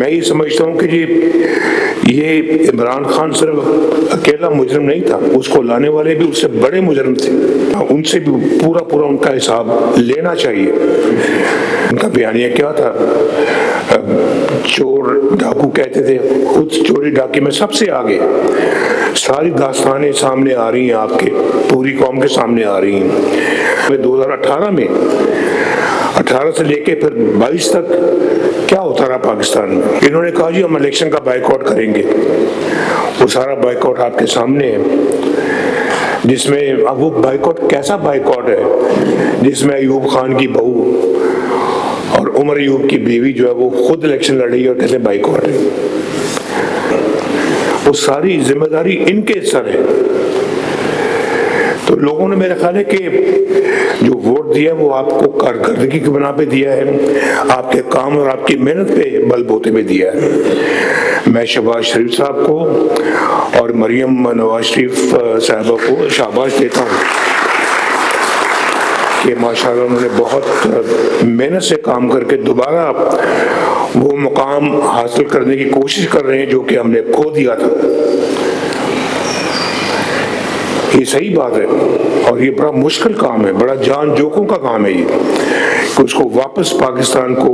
मैं ये समझता हूँ कि ये इमरान खान सिर्फ अकेला मुजरिम नहीं था, उसको लाने वाले भी उससे बड़े मुजरिम थे, उनसे भी पूरा पूरा उनका हिसाब लेना चाहिए। उनका बयानिया क्या था? चोर डाकू कहते थे, खुद चोरी डाके में सबसे आगे। सारी दास्तानें सामने आ रही हैं, आपके पूरी कौम के सामने आ रही हैं। 2018 में 18 से लेके फिर 22 तक क्या होता रहा पाकिस्तान में? इन्होंने कहा जी हम इलेक्शन का बाइकआउट करेंगे। वो सारा बाइकआउट आपके सामने है, जिसमें अब वो बाइकआउट कैसा बाइकआउट है जिसमें अयूब खान की बहू और उमर अयूब की बीवी जो है वो खुद इलेक्शन लड़ रही है और कहते हैं बाइकआउट है। वो सारी जिम्मेदारी इनके सर है। तो लोगों ने मेरा ख्याल है कि जो वोट दिया वो आपको कारकर्दगी के बना पे दिया है, आपके काम और आपकी मेहनत पे बलबूते पे दिया है। मैं शहबाज शरीफ साहब को और मरियम नवाज शरीफ साहबा को शाबाश देता हूँ कि माशाल्लाह उन्होंने बहुत मेहनत से काम करके दोबारा वो मुकाम हासिल करने की कोशिश कर रहे हैं जो कि हमने खो दिया था। ये सही बात है और ये बड़ा मुश्किल काम है, बड़ा जान जोखोम का काम है ये, कि उसको वापस पाकिस्तान को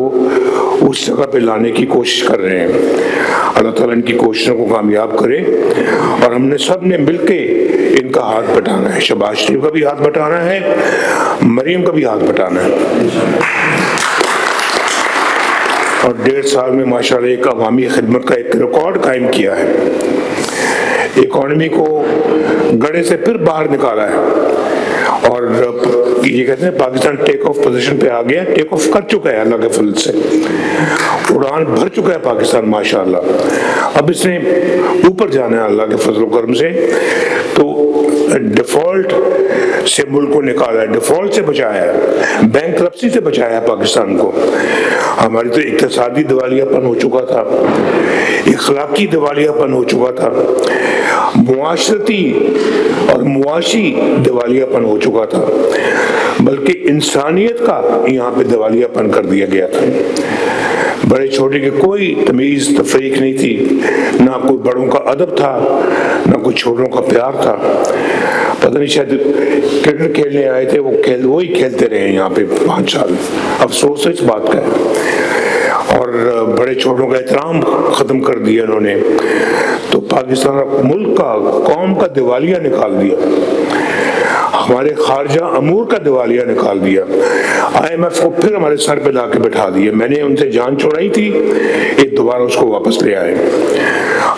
उस जगह पे लाने की कोशिश कर रहे हैं। अल्लाह ताला इनकी कोशिशों को कामयाब करे और हमने सब ने मिलके इनका हाथ बटाना है। शहबाज शरीफ का भी हाथ बटाना है, मरियम का भी हाथ बटाना है। और 1.5 साल में माशाल्लाह एक अवामी खिदमत का एक रिकॉर्ड कायम किया है, इकोनॉमी को गड़े से फिर बाहर निकाला है और ये कहते हैं पाकिस्तान टेक ऑफ पोजीशन पे आ गया, टेक ऑफ कर चुका है अल्लाह के फजल से, उड़ान भर चुका है पाकिस्तान माशाल्लाह। अब इसने ऊपर जाना है अल्लाह के फजल करम से। तो डिफॉल्ट से मुल्क को निकाला है, डिफॉल्ट से बचाया है, बैंकरप्सी से बचाया है पाकिस्तान को। हमारी तो इक्तिसादी दिवालियापन हो चुका था, इखलाकी दिवालियापन हो चुका था, मुआशरती और मुआशी दिवालियापन हो चुका था, बल्कि इंसानियत का यहाँ पे दिवालियापन कर दिया गया था। बड़े छोटे की कोई तमीज़ तफरीक नहीं थी, ना कोई बड़ों का अदब था, ना कोई छोटों का प्यार था। पता नहीं शायद क्रिकेट खेलने आए थे, वो ही खेलते रहे यहाँ पे 5 साल। अफसोस है इस बात का है। और बड़े छोटों का एहतराम ख़त्म कर दिया इन्होंने, तो पाकिस्तान मुल्क का कौम का दिवालिया निकाल दिया, हमारे खारजा अमूर का दिवालिया निकाल दिया, IMF को फिर हमारे सर पे ला के बैठा दिया। मैंने उनसे जान छोड़ाई थी, ये दोबारा उसको वापस ले आए।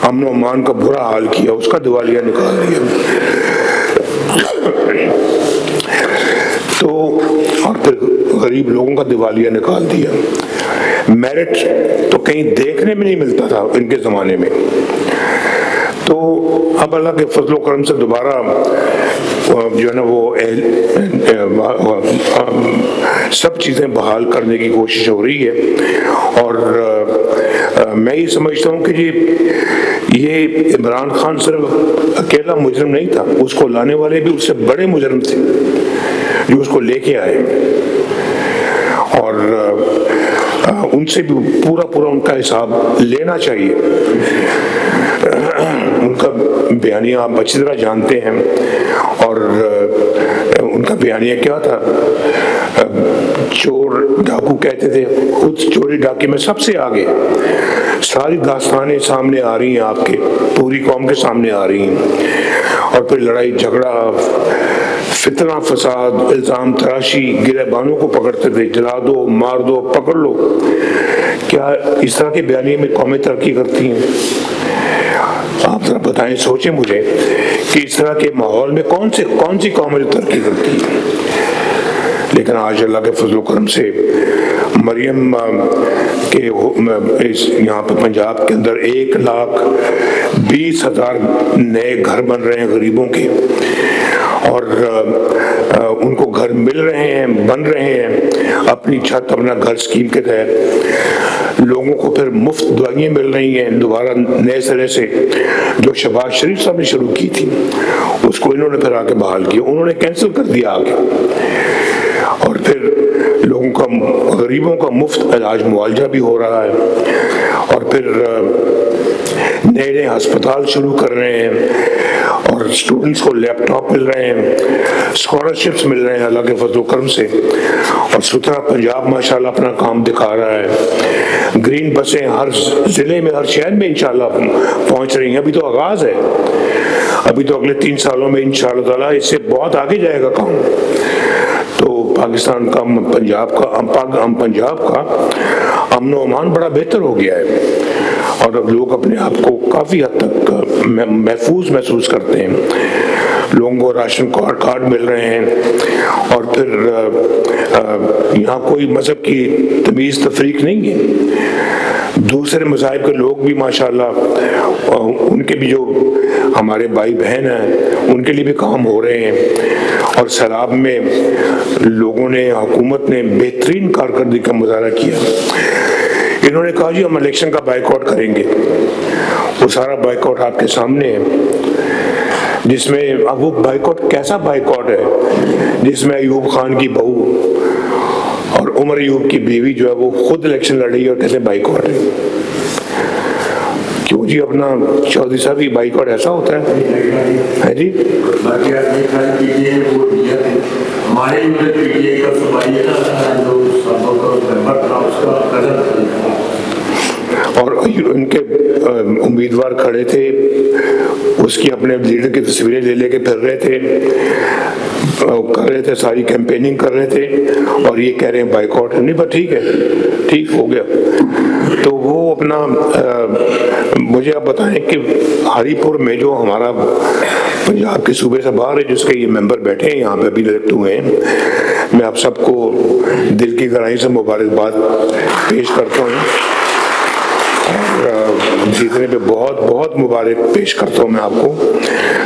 अमन अमान का बुरा हाल किया, उसका दिवालिया निकाल दिया। तो और फिर गरीब लोगों का दिवालिया निकाल दिया। मेरिट तो कहीं देखने में नहीं मिलता था इनके ज़माने में। तो अब अल्लाह के फजल करम से दोबारा जो है ना वो सब चीज़ें बहाल करने की कोशिश हो रही है। और मैं ये समझता हूँ कि ये इमरान खान सिर्फ अकेला मुजरिम नहीं था, उसको लाने वाले भी उससे बड़े मुजरिम थे जो उसको लेके आए और उनसे भी पूरा पूरा उनका हिसाब लेना चाहिए। उनका बयानिया आप अच्छी तरह जानते हैं और उनका बयानिया क्या था? चोर डाकू कहते थे, खुद चोरी डाके में सबसे आगे। सारी दास्तानें सामने आ रही हैं, आपके पूरी कौम के सामने आ रही हैं। और फिर लड़ाई झगड़ा, फितना फसाद, इल्ज़ाम तराशी, गिरबानों को पकड़ते थे, जला दो, मार दो, पकड़ लो। क्या इस तरह के बयानिए में कौमें तरक्की करती हैं? आप जरा बताएं, सोचें मुझे कि इस तरह के माहौल में कौन सी कौमें तरक्की करती है। लेकिन आज अल्लाह के फजल करम से मरियम के यहाँ पे पंजाब के अंदर 1,20,000 नए घर बन रहे हैं गरीबों के, और उनको घर मिल रहे हैं, बन रहे हैं अपनी छत अपना घर स्कीम के तहत। लोगों को फिर मुफ्त दवाइयाँ मिल रही हैं दोबारा नए सिरे से, जो शहबाज शरीफ साहब ने शुरू की थी उसको इन्होंने फिर आके बहाल किया, उन्होंने कैंसिल कर दिया आगे। और फिर लोगों का, गरीबों का मुफ्त इलाज मुआवजा भी हो रहा है। और फिर नए नए अस्पताल शुरू कर रहे हैं और स्टूडेंट्स को लैपटॉप मिल रहे हैं, स्कॉलरशिप्स मिल रहे हैं अल्लाह के फजल करम से। और सुथरा पंजाब माशाल्लाह अपना काम दिखा रहा है। ग्रीन बसें हर जिले में, हर शहर में इंशाल्लाह पहुंच रही हैं। अभी तो आगाज है, अभी तो अगले 3 सालों में इंशाल्लाह ताला इससे बहुत आगे जाएगा काम। तो पाकिस्तान का, पंजाब का अमन व अमान बड़ा बेहतर हो गया है और अब लोग अपने आप को काफ़ी हद तक महफूज महसूस करते हैं। लोगों को राशन कार्ड मिल रहे हैं और फिर यहाँ कोई मज़हब की तमीज़ तफरीक नहीं है। दूसरे मज़ाहिब के लोग भी माशाल्लाह, उनके भी जो हमारे भाई बहन हैं उनके लिए भी काम हो रहे हैं। और सैलाब में लोगों ने, हुकूमत ने बेहतरीन कारकर्दगी का मुजाहरा किया। इन्होंने कहा जी हम इलेक्शन का बाइकआउट करेंगे। वो सारा बाइकआउट आपके सामने है, जिसमें अब वो बाइकआउट कैसा बाइकआउट है जिसमें अयूब खान की बहू और उमर अयूब की बीवी जो है वो खुद इलेक्शन लड़ रही है और कहते हैं बाइकआउट है। क्यों जी, अपना चौधरी साहब की बाइकआउट ऐसा होता है जी? और उनके उम्मीदवार खड़े थे, उसकी अपने लीडर की तस्वीरें ले लेके फिर रहे थे, कर रहे थे, सारी कैंपेनिंग कर रहे थे और ये कह रहे हैं बाइकआउट। नहीं बस ठीक है, ठीक हो गया। तो वो अपना मुझे आप बताएं कि हरीपुर में जो हमारा पंजाब के सूबे से बाहर है, जिसके ये मेंबर बैठे हैं यहाँ पे अभी इलेक्ट हुए हैं, मैं आप सबको दिल की गहराई से मुबारकबाद पेश करता हूँ और जीतने पे बहुत बहुत मुबारक पेश करता हूँ मैं आपको।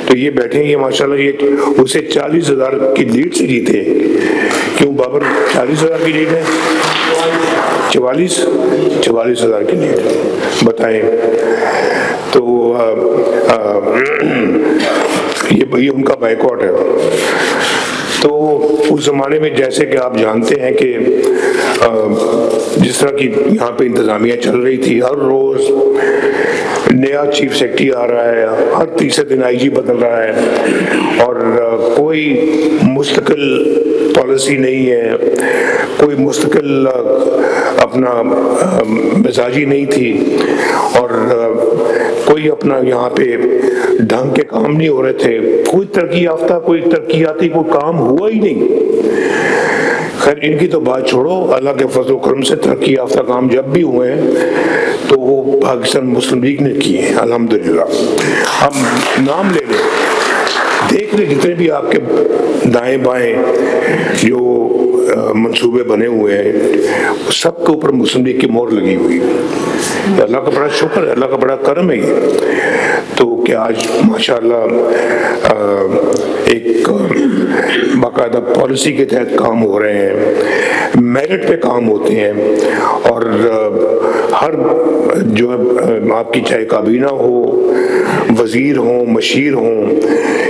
तो ये बैठे हैं, ये माशाल्लाह ये उसे 40,000 की लीड से जीते। क्यों बाबर 40,000 की लीड है? 44,000 की लीड, बताएं। तो ये उनका बाइकआउट है। तो उस ज़माने में जैसे कि आप जानते हैं कि जिस तरह की यहाँ पे इंतज़ामिया चल रही थी, हर रोज़ नया चीफ सेक्रेटरी आ रहा है, हर तीसरे दिन आईजी बदल रहा है और कोई मुस्तकिल पॉलिसी नहीं है, कोई मुस्तकिल अपना मिजाजी नहीं थी और कोई अपना यहाँ पे ढंग के काम नहीं हो रहे थे। कोई तरक्की याफ्ता, कोई तरक्कियाती कोई काम हुआ ही नहीं। खैर इनकी तो बात छोड़ो, अल्लाह के फजल करम से तरक्की याफ्ता काम जब भी हुए हैं तो वो पाकिस्तान मुस्लिम लीग ने किए हैं, अल्हम्दुलिल्लाह। हम नाम ले लें, देख ले जितने भी आपके दाएं बाएं जो मंसूबे बने हुए हैं, सबके ऊपर मुस्लिम लीग की मोहर लगी हुई है। अल्लाह का बड़ा शुक्र है, अल्लाह का बड़ा करम है ये। तो क्या आज माशाल्लाह एक बाकायदा पॉलिसी के तहत काम हो रहे हैं, मेरिट पे काम होते हैं और हर जो है आपकी चाहे काबीना हो, वजीर हो, मशीर हो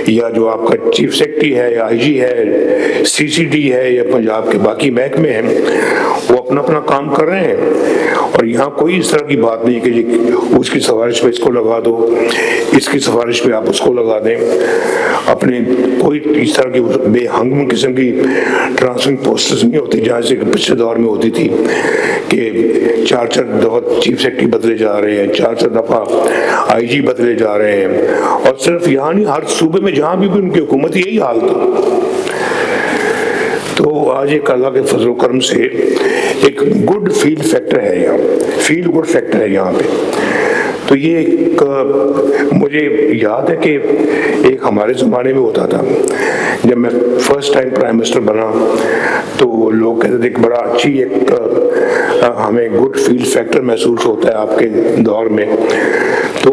या जो आपका चीफ सेक्रेटरी है या आईजी है, सीसीडी है या पंजाब के बाकी महकमे हैं, वो अपना अपना काम कर रहे हैं। और यहाँ कोई इस तरह की बात नहीं कि उसकी सिफारिश पे इसको लगा दो, इसकी सिफारिश पे आप उसको लगा दें। अपने कोई इस तरह की बेहंगम किस्म की ट्रांसफरिंग पोस्टर्स नहीं होती जैसे कि पिछले दौर में होती थी कि 4-4 दफा चीफ सेक्रेटरी बदले जा रहे हैं, 4-4 दफा आईजी बदले जा रहे हैं। और सिर्फ यहाँ नहीं, हर सूबे में जहाँ भी उनकी हुकूमत यही हाल था। तो आज एक अल्लाह के फजल करम से एक गुड फील फैक्टर है यहाँ, फील गुड फैक्टर है यहाँ पे। तो ये एक मुझे याद है कि एक हमारे ज़माने में होता था, जब मैं फर्स्ट टाइम प्राइम मिनिस्टर बना तो लोग कहते थे कि बड़ा अच्छी एक हमें गुड फील फैक्टर महसूस होता है आपके दौर में। तो